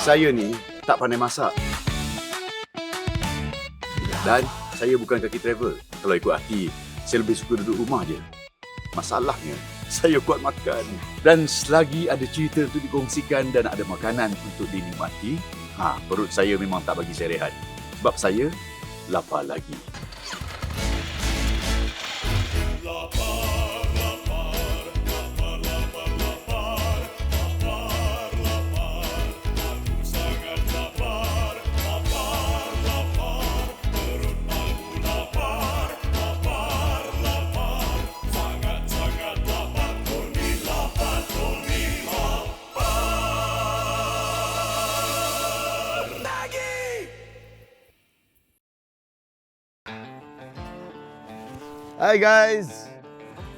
Saya ni tak pandai masak. Dan saya bukan kaki travel. Kalau ikut hati, saya lebih suka duduk rumah je. Masalahnya, saya kuat makan. Dan selagi ada cerita untuk dikongsikan dan ada makanan untuk dinikmati, perut saya memang tak bagi saya rehat. Sebab saya lapar lagi. Hai guys,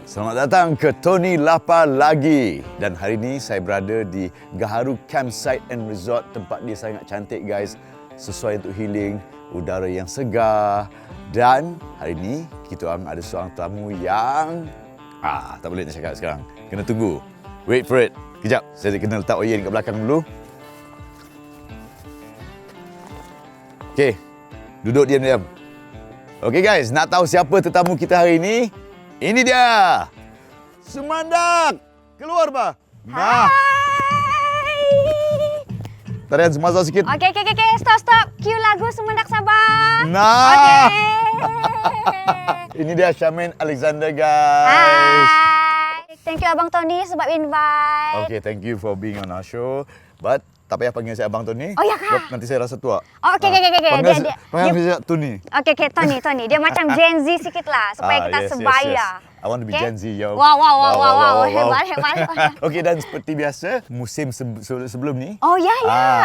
selamat datang ke Tony Lapar Lagi. Dan hari ini saya berada di Gaharu Campsite and Resort. Tempat dia sangat cantik guys, sesuai untuk healing, udara yang segar. Dan hari ini kita orang ada seorang tamu yang tak boleh nak cakap sekarang, kena tunggu. Wait for it. Kejap, saya kena letak oyen kat belakang dulu. Okey, duduk diam-diam. Okey guys, nak tahu siapa tetamu kita hari ini? Ini dia. Sumandak. Keluar bah. Hai. Tarian semasa sikit. Okey. Stop. Cue lagu Sumandak Sabah. Nah. Okey. Ini dia Charmaine Alexander guys. Hai. Thank you Abang Tony sebab invite. Okay, thank you for being on our show. But tak payah panggil saya Abang Tony. Oh ya kah? Sebab nanti saya rasa tua. Oh, okey. Panggil saya Tony. Okey, Tony. Dia macam Gen Z sikit lah supaya kita sebaya. Yes. I want to be Gen Z, yo. Wow. Hebat. Okey, dan seperti biasa, musim sebelum ni. Oh ya.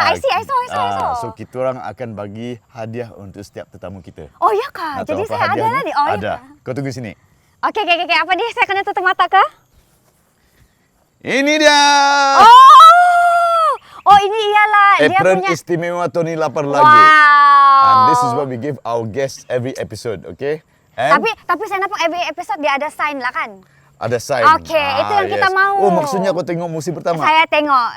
I saw. So, kita orang akan bagi hadiah untuk setiap tetamu kita. Oh ya kah? Nak tahu Jadi apa saya ada hadiahnya? lah ni. Oh ya. Ada. Kau tunggu sini. Okey. Apa dia? Saya kena tutup mata ke? Ini dia. Oh, ini ialah dia Apron punya istimewa Tony Lapar Lagi. Wow. And this is what we give our guests every episode, okay? And Tapi saya nampak every episode dia ada sign lah kan? ada sign. Okey, itu yang kita mahu. Oh, maksudnya kau tengok musim pertama? Saya tengok.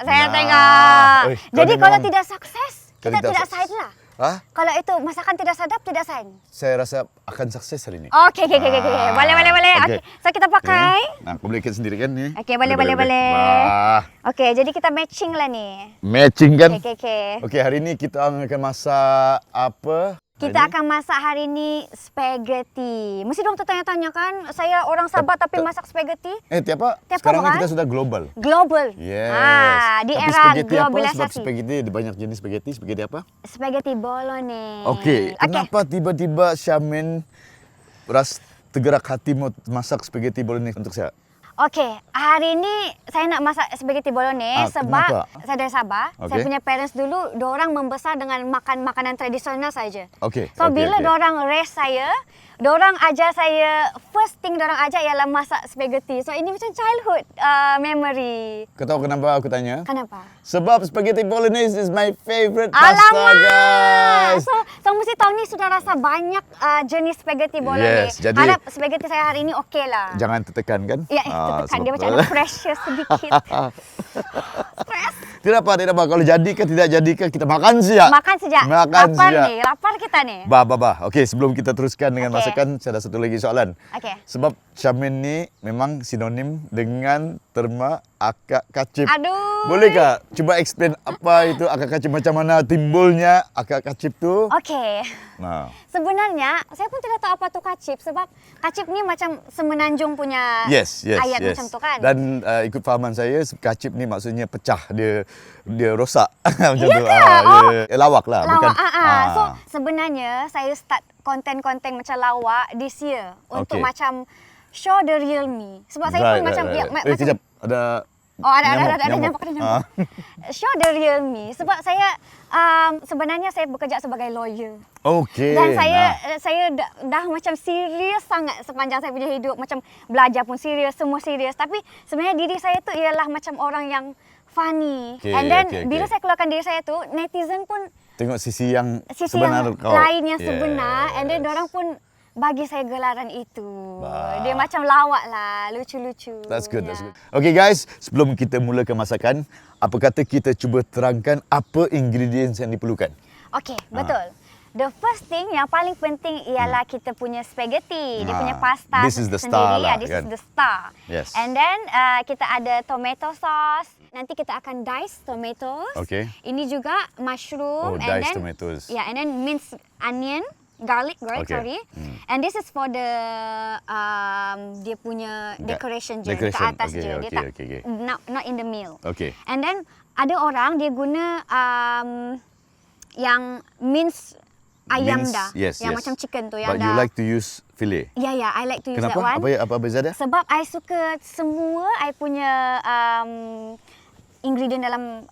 Oi, Jadi kau kalau memang- tidak sukses, kita tidak sign lah. Hah? Kalau itu masakan tidak sedap, tidak sign. Saya rasa akan sukses hari ini. Okey. Boleh. Okey. Okey. So kita pakai. Nah, kau boleh ikat sendiri kan ni? Okey, boleh. Wah, Okey, jadi kita matching lah ni. matching kan? Okey. Okey, hari ni kita akan masak apa? Kita akan masak hari ni spaghetti. Mesti dong tertanya-tanya kan, saya orang Sabah tapi masak spaghetti? Tiap apa? Tiap Sekarang apa, ni kita sudah global. Global. Yes. Di Tapi era spaghetti apa? Sebab globalisasi. spaghetti ada banyak jenis spaghetti. Spaghetti apa? Spaghetti bolognese. Okey, kenapa tiba-tiba Charmaine tergerak hati mau masak spaghetti bolognese untuk saya? Okey, hari ni saya nak masak spaghetti bolognese sebab kenapa? saya dari Sabah. Okey. Saya punya parents dulu, diorang membesar dengan makan makanan tradisional saja. Okey. So okey, bila okey. diorang raise saya, diorang ajar saya, first thing diorang ajar ialah masak spaghetti. So ini macam childhood memory. Kau tahu kenapa aku tanya? Kenapa? Sebab spaghetti bolognese is my favorite pasta, guys. So mesti tahun ni sudah rasa banyak jenis spaghetti bolognese. Yes, jadi- harap spaghetti saya hari ini okey lah. Jangan tertekan kan? Ya, tekan dia macam ada pressure sedikit. Stress. Tidak apa. Kalau jadi ke tidak jadi ke, kita makan saja. Makan sejak. Makan Lapar sejak. ni, lapar kita ni. Bah. Okey, sebelum kita teruskan dengan Okey. masakan, saya ada satu lagi soalan. Okey. Sebab Charmaine ni memang sinonim dengan terma akak kacip. Aduh. Boleh tak cuba explain apa itu akak kacip, macam mana timbulnya akak kacip tu? Okey. Nah, Sebenarnya saya pun tidak tahu apa tu kacip sebab kacip ni macam semenanjung punya yes. ayat macam tu kan. Dan ikut fahaman saya, kacip ni maksudnya pecah, dia rosak macam Iya tu. ke? Lawak lah, bukan. So sebenarnya saya start konten-konten macam lawak this year untuk Okey. macam show the real me. Sebab saya pun macam macam kejap, ada ada nyamuk. nyamuk. Show the real me sebab saya sebenarnya saya bekerja sebagai lawyer. Okey. Dan saya dah macam serius sangat sepanjang saya punya hidup, macam belajar pun serius, semua serius. Tapi sebenarnya diri saya tu ialah macam orang yang funny. Okey, And then okey. bila saya keluarkan diri saya tu, netizen pun tengok sisi yang sisi sebenar yang kau. lain yang sebenar. And then orang pun bagi saya gelaran itu. Bah. Dia macam lawak lah, lucu-lucu. That's good, that's Ya. good. Okay guys, sebelum kita mulakan masakan, apa kata kita cuba terangkan apa ingredients yang diperlukan? Okey, betul. The first thing yang paling penting ialah kita punya spaghetti, dia punya pasta This is the sendiri. star lah, This kan? is the star. Yes. And then kita ada tomato sauce. Nanti kita akan dice tomatoes. Okay. Ini juga mushroom. Oh, and diced then, tomatoes. Yeah, and then minced onion. Garlic, Okay. sorry. And this is for the dia punya decoration je, Decoration. ke atas Okay, je. Dia okay, tak okay. not in the meal. Okay. And then ada orang dia guna yang mince ayam Mince, dah, yes, yang yes. macam chicken tu yang But dah. you like to use fillet? Yeah, I like to use Kenapa? that one. Apa beza dia? Sebab I suka semua I punya ingredient dalam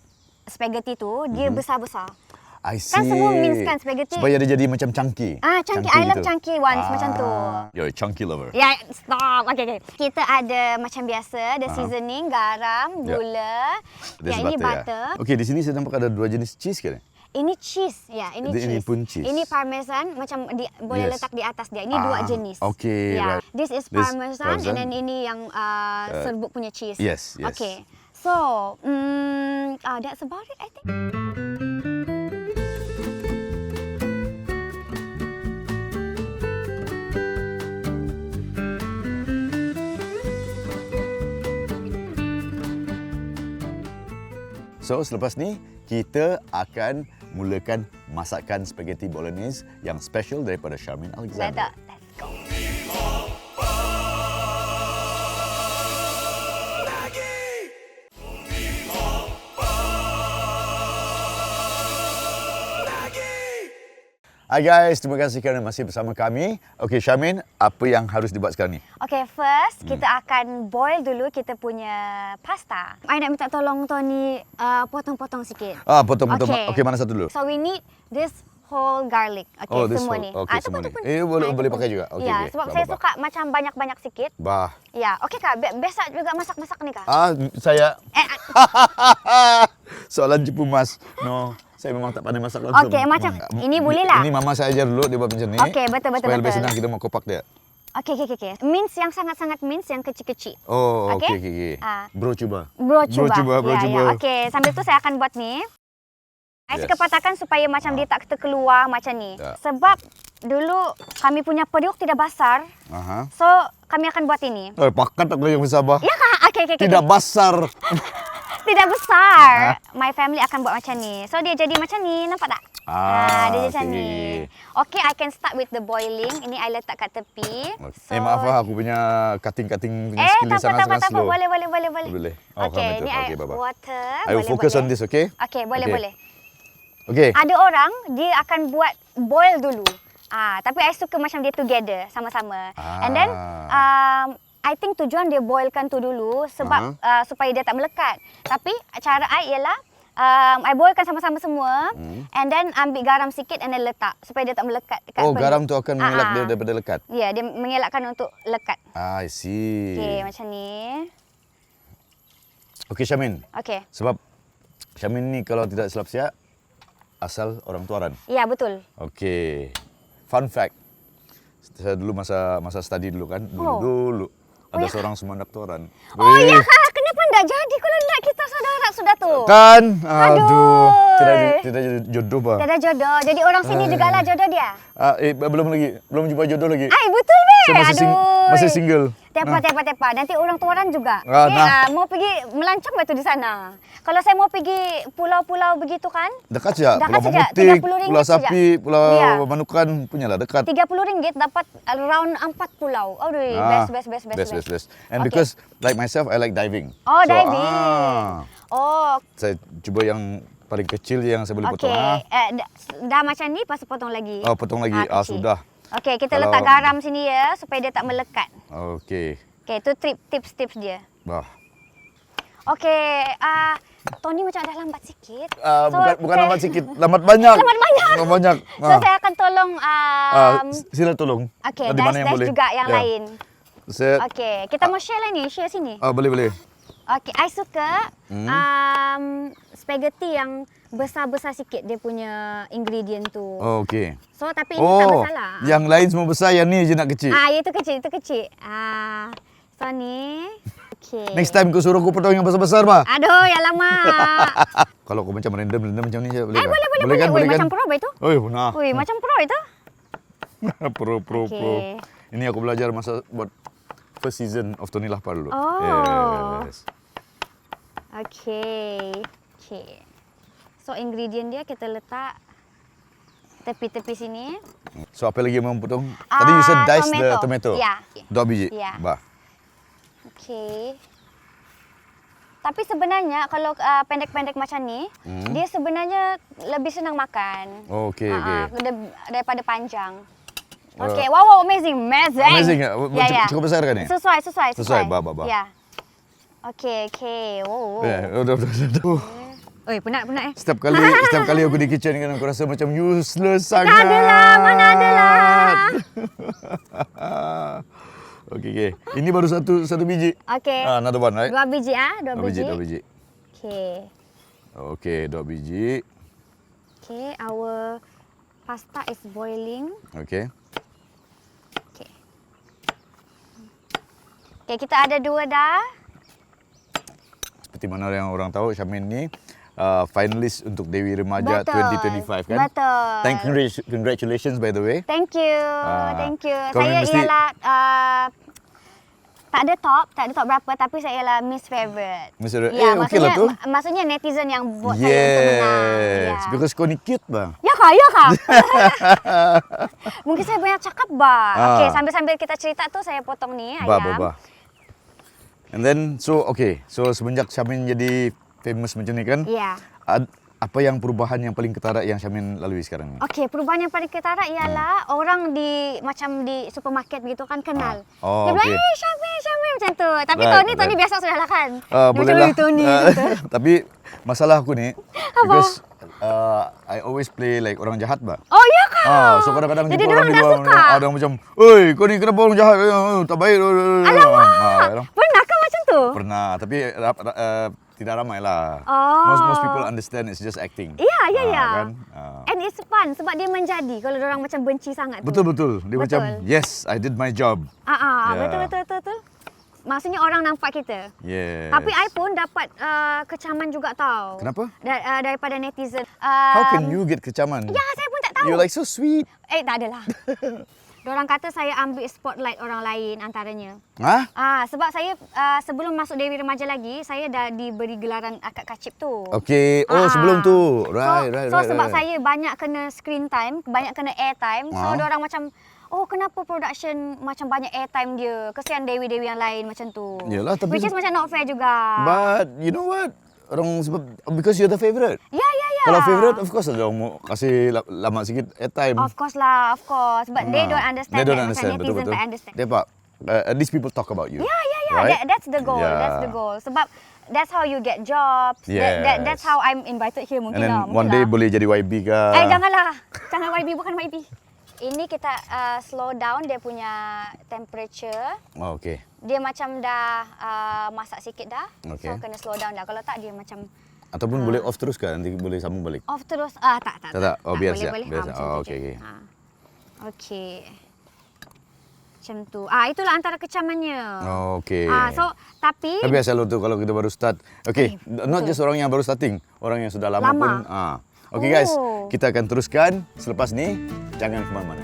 spaghetti tu dia besar-besar. I see. Kan semua mince kan spaghetti. Supaya dia jadi macam chunky. Chunky. I love gitu. chunky ones macam tu. You're a chunky lover. Ya, stop. Okay. Kita ada macam biasa, ada seasoning, garam, Ya. gula. There's Yang ini butter. Ya. Okay, di sini saya nampak ada 2 jenis cheese kan? Ini cheese, ya. Ini Ini cheese. pun cheese. Ini parmesan, macam boleh Yes. letak di atas dia. Ini dua jenis. Okay, ya. right. This is This parmesan, parmesan. and then ini yang serbuk punya cheese. Yes. Okay. So, that's about it, I think. So, selepas ni, kita akan mulakan masakan spaghetti bolognese yang special daripada Charmaine Alexander. Let's go. Hai guys, terima kasih kerana masih bersama kami. Okay, Charmaine, apa yang harus dibuat sekarang ni? Okay, first kita akan boil dulu kita punya pasta. I nak minta tolong Tony potong-potong sikit. Potong-potong. Okay. Okay, mana satu dulu? So we need this whole garlic. Okay, Oh, this semua whole- ni. okay, Itu semua pun, ni. itu pun. Boleh itu boleh pun. pakai juga. Okay, Ya, okay. sebab Tak saya apa-apa. suka macam banyak-banyak sikit. Bah. Ya, okey Kak. Biasa juga masak-masak ni Kak. Saya Eh, soalan cipu mas. No, saya memang tak pandai masak langsung. Okey, macam ini boleh lah. Ini mama saya ajar dulu dia buat macam ni. Okey, betul. Supaya lebih senang kita mau kopak dia. Okey. Mince yang sangat-sangat mince yang kecil-kecil. Oh, Okey? okey. Ah. Bro cuba. Bro cuba. Bro Ya, cuba. ya. Okey, sambil tu saya akan buat ni. Saya Yes. suka patahkan supaya macam dia tak terkeluar macam ni. Ya. Sebab dulu kami punya periuk tidak basar. Aha. So, kami akan buat ini. Pakat tak yang bersabar. Ya Kak? Okey. Tidak basar. Tidak besar. My family akan buat macam ni. So, dia jadi macam ni. Nampak tak? Dia macam okey. ni. Okay, I can start with the boiling. Ini I letak kat tepi. Maaf lah, aku punya cutting punya skill tak sangat apa. slow. Boleh. Boleh. Oh, Okay, kamu itu. ni Okay, bye-bye. water. I will focus on this, okay? Okay, boleh. Okay. Ada orang, dia akan buat boil dulu. Tapi I suka macam dia together, sama-sama. And then, I think tujuan dia boilkan tu dulu sebab supaya dia tak melekat. Tapi cara I ialah I boilkan sama-sama semua and then ambil garam sikit and then letak supaya dia tak melekat dekat Oh, periuk. garam tu akan mengelak dia daripada lekat. Ya, dia mengelakkan untuk lekat. I see. Okay, macam ni. Okay, Charmaine. Okay. Sebab Charmaine ni kalau tidak silap siap asal orang Tuaran. Ya, betul. Okey. Fun fact. Saya dulu masa study dulu kan. Dulu. Ada seorang Sumandak Tuaran. Oh ya Kak, kenapa tak jadi kalau nak kita saudara sudah tu? Kan? Aduh. Aduh. Tidak jodoh bah. Tiada jodoh. Jadi orang sini jugalah jodoh dia. Belum jumpa jodoh lagi. Ay, betul be. So, masih single. Tepa. Nanti orang Tuaran juga. Mau pergi melancong betul di sana. Kalau saya mau pergi pulau-pulau begitu kan? Dekat saja. Dekat Pulau saja, Mamutik, RM30 Pulau Sapi, saja. Pulau Ya. Manukan, punyalah dekat. RM30 dapat around 4 pulau. Oh, best. And Okay. because like myself, I like diving. Oh, diving. Oh, Saya cuba yang paling kecil yang saya boleh okey. potong. Dah macam ni, lepas tu potong lagi. Oh, potong lagi. Kecil. Sudah. Okey, kita Kalau- letak garam sini ya, supaya dia tak melekat. Okey. Okey, itu tips-tips dia. Bah. Okey, Tony macam ada lambat sikit. Bukan lambat sikit, lambat banyak. Lambat banyak. So, saya akan tolong Sila tolong. okey, Di mana yang dash boleh? juga yang Ya. lain. Saya Okey, kita mau share lah ni, share sini. boleh. Okay, I suka spaghetti yang besar-besar sikit dia punya ingredient tu. Oh, okey. So tapi ini tak besar lah. Yang lain semua besar, yang ni je nak kecil. Itu kecil, itu kecil. So ni. Okay. Next time kau suruh aku potong yang besar-besar bah. Aduh, ya lama. Kalau kau macam random macam ni je boleh. Boleh kan? Boleh kan? Macam pro itu. Oi, nah. Ui, macam pro itu. pro. Okay. Ini aku belajar masa buat first season of Tony Lapar dulu. Oh. Yes. Okay. So ingredient dia kita letak tepi-tepi sini. So apa lagi yang mau potong? Tadi you said dice the tomato. Ya. 2 biji. Ya. Bah. Okay. Tapi sebenarnya kalau pendek-pendek macam ni, dia sebenarnya lebih senang makan. Oh, okey. Daripada panjang. Okay, wow, amazing. Amazing. Cukup besar kan ni? Sesuai. Bah. Ya. Okay. Wow. Udah. Oi, penat Setiap kali aku di kitchen kan aku rasa macam useless sangat. Mana adalah. Okay. Ini baru satu biji. Okay. Another one, right? 2 biji 2 biji. Okay, 2 biji. Okay, our pasta is boiling. Okay. Okay, kita ada 2 dah. Seperti mana yang orang tahu, Syamin ni finalis untuk Dewi Remaja Betul. 2025 kan? Betul. Congratulations by the way. Thank you. kau Saya mesti- ialah tak ada top berapa, tapi saya ialah Miss Favorite. Miss Favorite. Ya, okey lah tu. Maksudnya netizen yang buat saya untuk menang. Yes, because kau ni cute bang. Ya kah? Mungkin saya banyak cakap Okey, sambil-sambil kita cerita tu saya potong ni ayam. Bah. And then, so semenjak Syamin jadi famous macam ni kan? Ya. Apa yang perubahan yang paling ketara yang Syamin lalui sekarang ni? Okey, perubahan yang paling ketara ialah orang macam di supermarket begitu kan kenal. Dia bilang, Syamil macam tu. Tapi Tony biasa sudah lah kan. Boleh lah. Tony gitu. Tapi masalah aku ni, because I always play like orang jahat bah. Oh iya kah? So kadang-kadang Jadi jumpa orang di dah luar, suka. ada yang macam, "Oi, kau ni kenapa orang jahat? Tak baik." Alamak. Pernah ke macam tu? Pernah, tapi tidak ramai lah. Oh. Most people understand it's just acting. Ya. Kan? And it's fun sebab dia menjadi kalau orang macam benci sangat tu. Betul. Dia macam, yes, I did my job. Betul. Maksudnya orang nampak kita. Yes. Tapi I pun dapat kecaman juga tau. Kenapa? Daripada netizen. How can you get kecaman? Ya, saya pun tak tahu. You're like so sweet. Tak adalah. Diorang kata saya ambil spotlight orang lain antaranya. Sebab saya sebelum masuk Dewi Remaja lagi, saya dah diberi gelaran akak kacip tu. Okay. Sebelum tu. Right. Sebab saya banyak kena screen time, banyak kena air time. So diorang macam, kenapa production macam banyak air time dia? Kesian Dewi-Dewi yang lain macam tu. Yalah, tapi which is macam not fair juga. But you know what? Because you're the favourite. Ya. Kalau favourite, of course orang mau kasih lama sikit airtime. Of course. But they don't understand. They don't that. understand. Macam netizen Betul. tak understand. Dia at least people talk about you. Ya. Right? That's the goal. Yeah. That's the goal. Sebab that's how you get jobs. Yes. That's how I'm invited here mungkin And then lah. one day boleh jadi YB ke? Janganlah. Jangan YB, bukan YB. Ini kita slow down dia punya temperature. Okay. Dia macam dah masak sikit dah. Okay. So kena slow down dah. Kalau tak dia macam Ataupun boleh off terus ke? Nanti boleh sambung balik? off terus. Tak. Biar siap. Boleh. Biar siap. Macam tu Okay. je. Okey. Macam tu. Itulah antara kecamannya. Okay. Tapi biasa tu kalau kita baru start. Okay. Not just orang yang baru starting. Orang yang sudah lama pun. Okay guys. Kita akan teruskan selepas ni. Jangan ke mana-mana.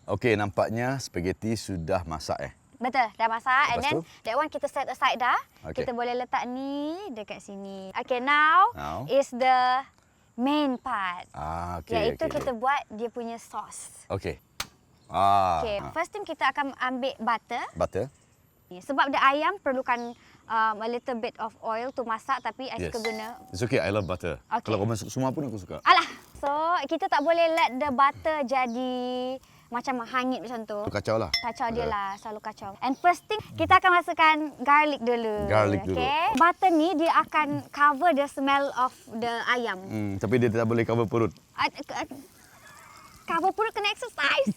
Okey, nampaknya spaghetti sudah masak betul, dah masak. And Lepas then tu? that one kita set aside dah. Okay. Kita boleh letak ni dekat sini. Okay, now is the main part. Okay. Iaitu kita buat dia punya sauce. Okey. Okay, first thing kita akan ambil butter. Butter. Sebab the ayam perlukan a little bit of oil to masak, tapi I suka guna. It's okay, I love butter. Okay. Kalau kau masuk semua pun aku suka. Alah, so kita tak boleh let the butter jadi macam hangit macam tu. Tu kacau lah. Kacau dia lah, selalu kacau. And first thing, kita akan masukkan garlic dulu. Garlic dulu. Okay. Butter ni dia akan cover the smell of the ayam. Tapi dia tak boleh cover perut. Cover perut kena exercise.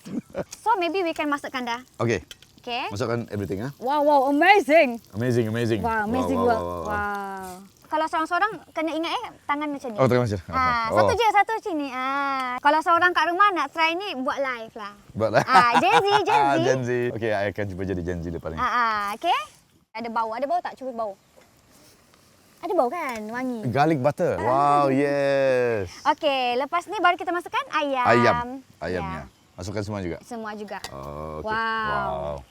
So maybe we can masukkan dah. Okay. Okay. Masukkan everything ah. Wow, amazing. Amazing. Wow, amazing work. Wow. Kalau seorang-seorang kena ingat tangan macam ni. Oh, tangan macam. Satu sini. Kalau seorang kat rumah nak try ni buat live lah. Buat lah. Gen Z. Okay, I akan cuba jadi Gen Z depan ni. Okay. Ada bau tak? Cuba bau. Ada bau kan? Wangi. Garlic butter. Wow, yes. Okay, lepas ni baru kita masukkan ayam. Ayamnya. Masukkan semua juga. Semua juga. Oh, okay. Wow.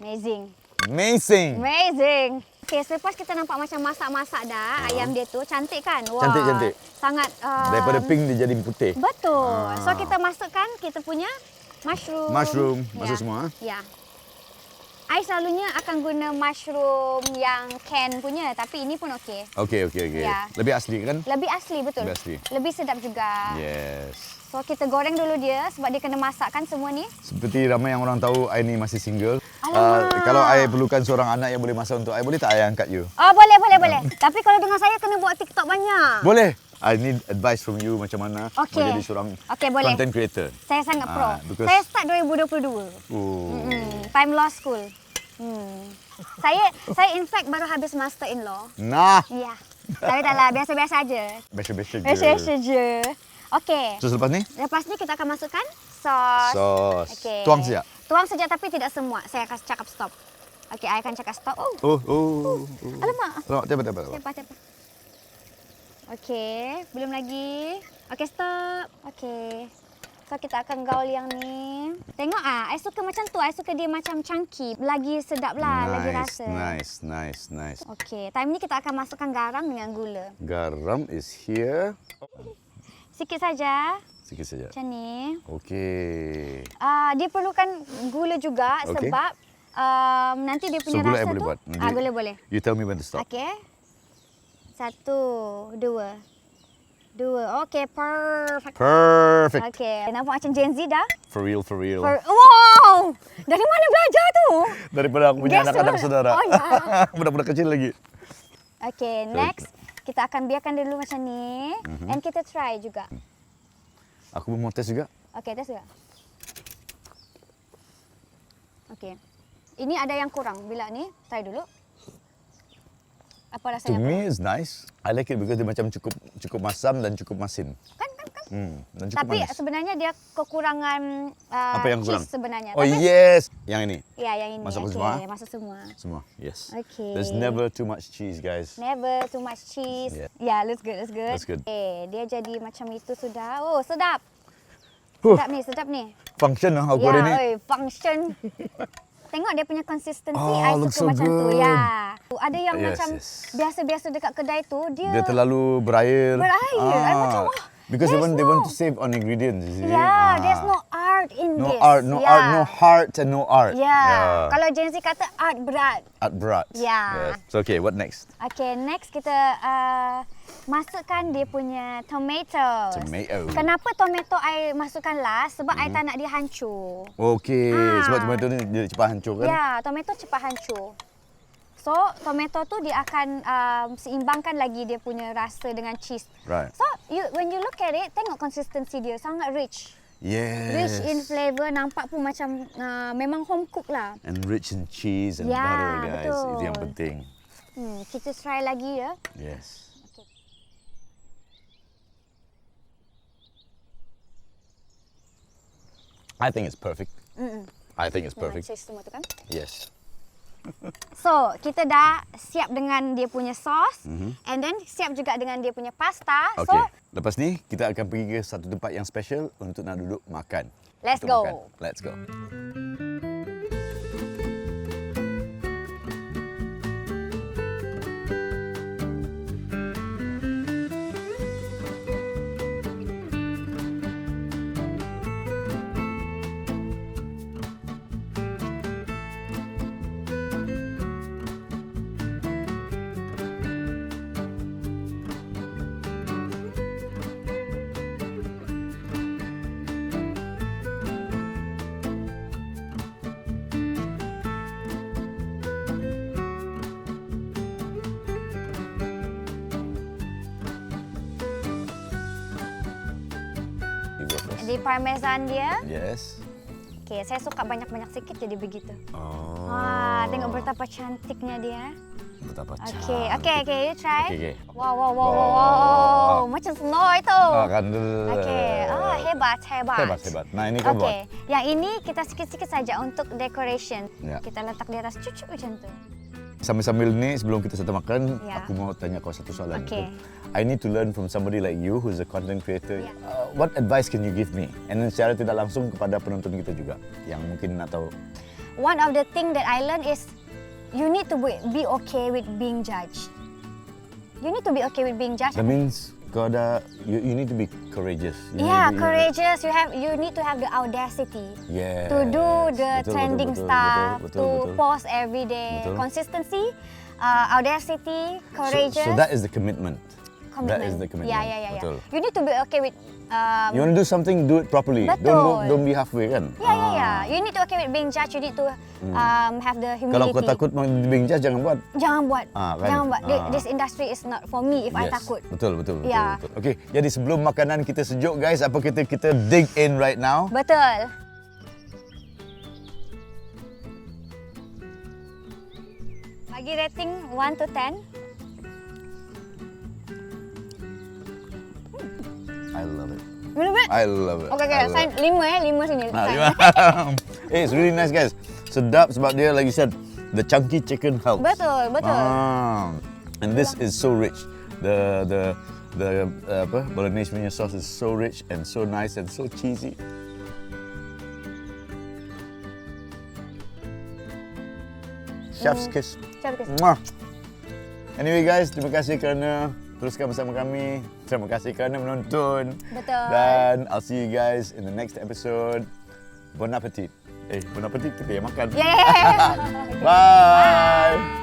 Amazing. Okay, selepas kita nampak macam masak-masak dah, ayam dia tu cantik kan? Wah, Cantik. Sangat Daripada pink dia jadi putih. betul. So kita masukkan kita punya mushroom. Masuk semua. Ya. I selalunya akan guna mushroom yang can punya, tapi ini pun okey. Okey. Ya. Lebih asli kan? Lebih asli, betul. Lebih asli. Lebih sedap juga. Yes. So kita goreng dulu dia sebab dia kena masakkan semua ni. Seperti ramai yang orang tahu, I ni masih single. Alamak. Kalau I perlukan seorang anak yang boleh masak untuk I, boleh tak I angkat you? Oh, boleh. Tapi kalau dengan saya kena buat TikTok banyak. Boleh. I need advice from you macam mana Okey. menjadi seorang Boleh. content creator. Saya sangat pro. because- Saya start 2022. Time law school. Saya in fact baru habis master in law. Nah, Ya. Tapi taklah, biasa-biasa aja. biasa-biasa je. Biasa-biasa je. Okey. So selepas ni? Lepas ni kita akan masukkan sos. Sos. Okey. Tuang sekejap. Tuang sekejap tapi tidak semua. Saya akan cakap stop. Okey, I akan cakap stop. Alamak. Tepat. Cepat. Okey, belum lagi. Okey, stop. Okey. So kita akan gaul yang ni. Tengok I suka macam tu. I suka dia macam chunky. Lagi sedap lah, lagi rasa. Nice. Okey, time ni kita akan masukkan garam dengan gula. Garam is here. Sikit saja. Sikit saja. Macam ni. Okey. Dia perlukan gula juga Okey. sebab nanti dia punya So, gula rasa I boleh tu. buat? Gula boleh. You tell me when to stop. Okey. 1, 2. Okey, perfect. Okey, nampak macam Gen Z dah. For real. Wow! Dari mana belajar tu? Daripada aku punya Guess anak-anak what? saudara. Oh, ya. Budak-budak kecil lagi. Okey, next. Kita akan biarkan dulu macam ni. And kita try juga. Aku pun mau test juga. Okey, test juga. Okey. Ini ada yang kurang. Bila ni, try dulu. Apa To rasanya? me, it's nice. I like it because dia macam cukup masam dan cukup masin. Kan. Dan cukup Tapi manis. sebenarnya dia kekurangan Apa yang kurang? cheese sebenarnya. Oh Tapi, yes, yang ini. Ya, yang ini. Masuk Okey, semua? Masuk semua. Semua, yes. Okey. There's never too much cheese, guys. Never too much cheese. Yeah. Yeah, looks good. Looks good. Okay, dia jadi macam itu sudah. Oh, sedap. Huh. Sedap ni. Function lah aku Ya, ni. function. Tengok dia punya consistency. Oh, I looks suka so macam tu. good. Ya. Ada yang Yes, macam yes. biasa-biasa dekat kedai tu, Dia terlalu berair. I macam, wah, because they there's want no- to save on ingredients, you see. Yeah, there's no art in No this. art, no Yeah. art, no heart and no art. Yeah. Kalau Gen Z kata art berat. Art berat. Yeah. Yes. So okay, what next? Okay, next kita masukkan dia punya tomato. Tomato. Kenapa tomato I masukkan last? Sebab I tak nak dia hancur. Okay, Ah. sebab tomato ni dia cepat hancur kan? Ya, tomato cepat hancur. So, tomato tu dia akan seimbangkan lagi dia punya rasa dengan cheese. Right. So, when you look at it, tengok konsistensi dia sangat rich. Yes. Rich in flavour, nampak pun macam memang home cook lah. And rich in cheese and Ya, butter, guys. betul. Itu yang penting. Kita try lagi ya. Yes. Okay. I think it's perfect. I think it's perfect. Cheese semua tu kan. Yes. So, kita dah siap dengan dia punya sos. And then siap juga dengan dia punya pasta. Okay. So, Lepas ni kita akan pergi ke satu tempat yang special untuk nak duduk makan. Let's Untuk go. makan. Let's go. Jadi parmesan dia. Yes. Okey, saya suka banyak-banyak sikit jadi begitu. Oh. Wah, tengok betapa cantiknya dia. Betapa Okey, cantik. you try. Okey. Wow. Macam Snow itu. Kan. Okey. Hebat. Hebat. Nah, ini kau buat. Okey, yang ini kita sikit-sikit saja untuk decoration. Ya. Kita letak di atas cucuk macam tu. Sambil-sambil ni sebelum kita start makan, Ya. aku mau tanya kau satu soalan. Okey. I need to learn from somebody like you who's a content creator. Ya. What advice can you give me? And then secara tidak langsung kepada penonton kita juga yang mungkin nak tahu. One of the thing that I learned is you need to be okay with being judged. You need to be okay with being judged. That means kau ada you need to be courageous. Courageous. You need to have the audacity Yeah. to do the Betul, trending betul, stuff, betul, to betul. post every day. Betul. Consistency, audacity, courageous. So that is the commitment. commitment. That is the commitment. Yeah. Betul. You need to be okay with. You want to do something, do it properly. Betul. Don't be halfway kan. Yeah. You need to okay with being judged. You need to have the humility. Kalau kau takut being judged, jangan buat. Jangan buat. Kan? Jangan buat. Ah. This industry is not for me if I takut. Betul. Ya. Okey, jadi sebelum makanan kita sejuk guys, apa kita dig in right now? Betul. Bagi rating 1 to 10. I love it. Minum it? I love it. Okay. I love Sign it. 5 sini. Nah, Sign. hey, it's really nice guys. Sedap sebab dia like you said, the chunky chicken helps. Betul. And this is so rich. The bolognese punya sauce is so rich and so nice and so cheesy. Chef's kiss. Mwah. Anyway guys, terima kasih kerana teruskan bersama kami. Terima kasih kerana menonton. Betul. Dan I'll see you guys in the next episode. Bon appetit. Bon appetit kita yang makan. Yeah. Bye.